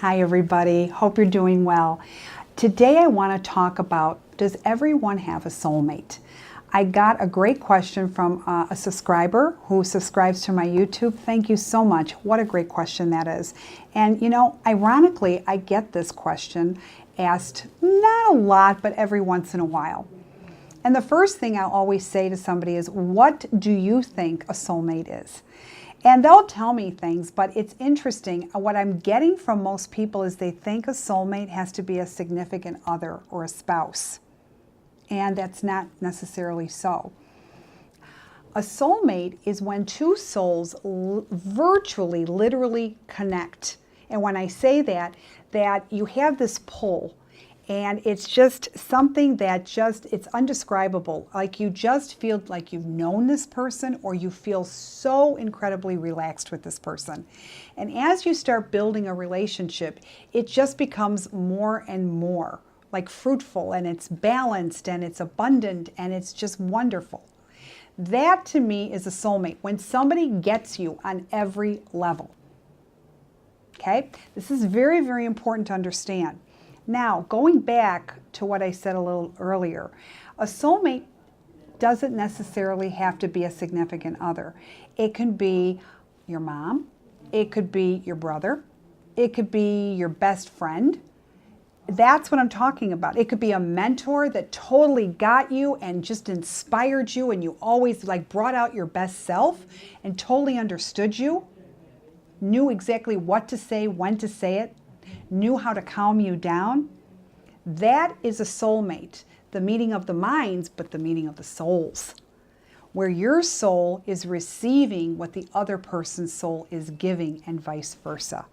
Hi everybody, hope you're doing well. Today I want to talk about, does everyone have a soulmate? I got a great question from a subscriber who subscribes to my YouTube. Thank you so much. What a great question that is. And you know, ironically, I get this question asked not a lot, but every once in a while. And the first thing I'll always say to somebody is, what do you think a soulmate is? And they'll tell me things, but it's interesting. What I'm getting from most people is they think a soulmate has to be a significant other or a spouse. And that's not necessarily so. A soulmate is when two souls virtually, literally connect. And when I say that you have this pull. And it's just something that it's undescribable. Like you just feel like you've known this person, or you feel so incredibly relaxed with this person. And as you start building a relationship, it just becomes more and more like fruitful, and it's balanced and it's abundant and it's just wonderful. That to me is a soulmate, when somebody gets you on every level. Okay? This is very, very important to understand. Now, going back to what I said a little earlier, a soulmate doesn't necessarily have to be a significant other. It can be your mom, it could be your brother, it could be your best friend. That's what I'm talking about. It could be a mentor that totally got you and just inspired you, and you always like brought out your best self and totally understood you, knew exactly what to say, when to say it, knew how to calm you down. That is a soulmate, the meeting of the minds, but the meeting of the souls, where your soul is receiving what the other person's soul is giving, and vice versa.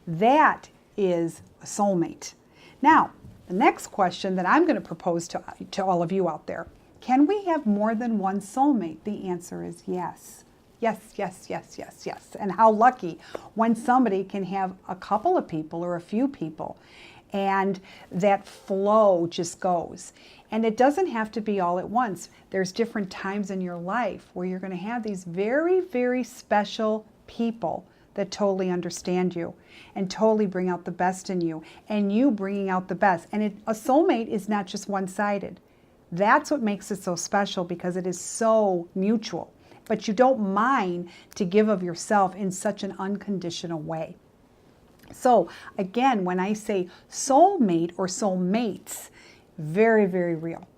That is a soulmate. Now, the next question that I'm going to propose to all of you out there, can we have more than one soulmate? The answer is yes. Yes, yes, yes, yes, yes. And how lucky when somebody can have a couple of people or a few people, and that flow just goes. And it doesn't have to be all at once. There's different times in your life where you're going to have these very, very special people that totally understand you and totally bring out the best in you, and you bringing out the best. And a soulmate is not just one-sided. That's what makes it so special, because it is so mutual. But you don't mind to give of yourself in such an unconditional way. So again, when I say soulmate or soulmates, very, very real.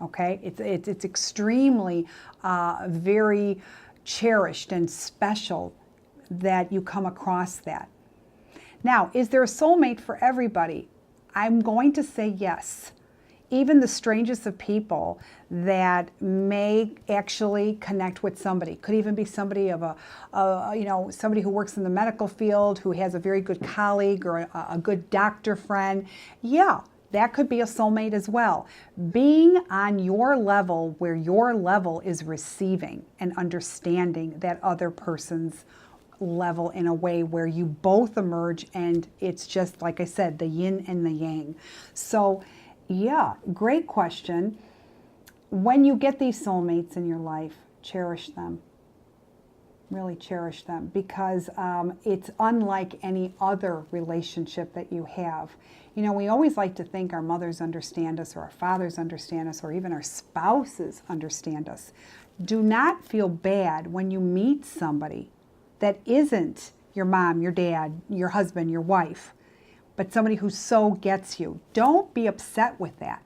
Okay, it's extremely very cherished and special that you come across that. Now, is there a soulmate for everybody? I'm going to say yes. Even the strangest of people that may actually connect with somebody. Could even be somebody of somebody who works in the medical field, who has a very good colleague or a good doctor friend. Yeah, that could be a soulmate as well. Being on your level, where your level is receiving and understanding that other person's level in a way where you both emerge, and it's just, like I said, the yin and the yang. So yeah, great question. When you get these soulmates in your life, cherish them. Really cherish them, because it's unlike any other relationship that you have. You know, we always like to think our mothers understand us, or our fathers understand us, or even our spouses understand us. Do not feel bad when you meet somebody that isn't your mom, your dad, your husband, your wife, but somebody who so gets you. Don't be upset with that,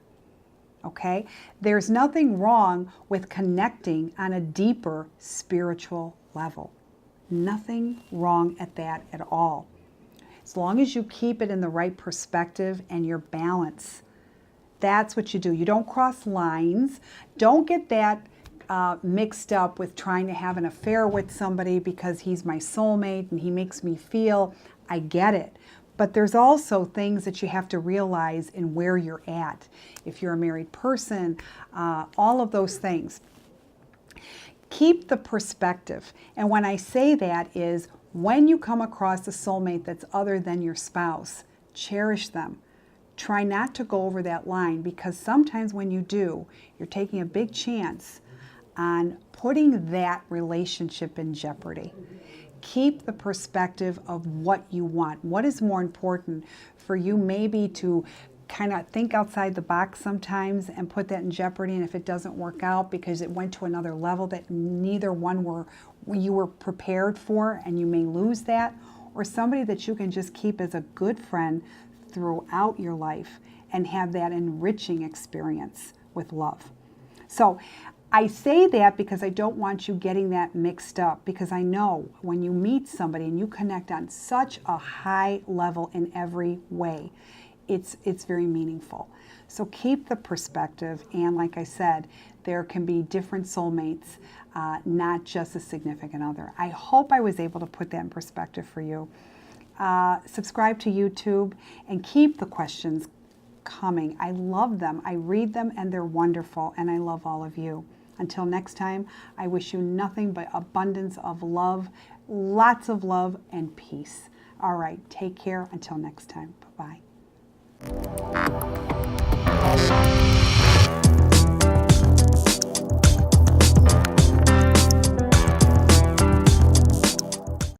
okay? There's nothing wrong with connecting on a deeper spiritual level. Nothing wrong at that at all. As long as you keep it in the right perspective and your balance. That's what you do. You don't cross lines. Don't get that mixed up with trying to have an affair with somebody because he's my soulmate and he makes me feel. I get it. But there's also things that you have to realize in where you're at. If you're a married person, all of those things. Keep the perspective. And when I say that is, when you come across a soulmate that's other than your spouse, cherish them. Try not to go over that line, because sometimes when you do, you're taking a big chance on putting that relationship in jeopardy. keep the perspective of what you want. What is more important for you maybe to kind of think outside the box sometimes and put that in jeopardy, and if it doesn't work out because it went to another level that neither one you were prepared for, and you may lose that, or somebody that you can just keep as a good friend throughout your life and have that enriching experience with love. So I say that because I don't want you getting that mixed up, because I know when you meet somebody and you connect on such a high level in every way, it's very meaningful. So keep the perspective, and like I said, there can be different soulmates, not just a significant other. I hope I was able to put that in perspective for you. Subscribe to YouTube and keep the questions coming. I love them. I read them and they're wonderful, and I love all of you. Until next time, I wish you nothing but abundance of love, lots of love and peace. All right, take care until next time. Bye-bye.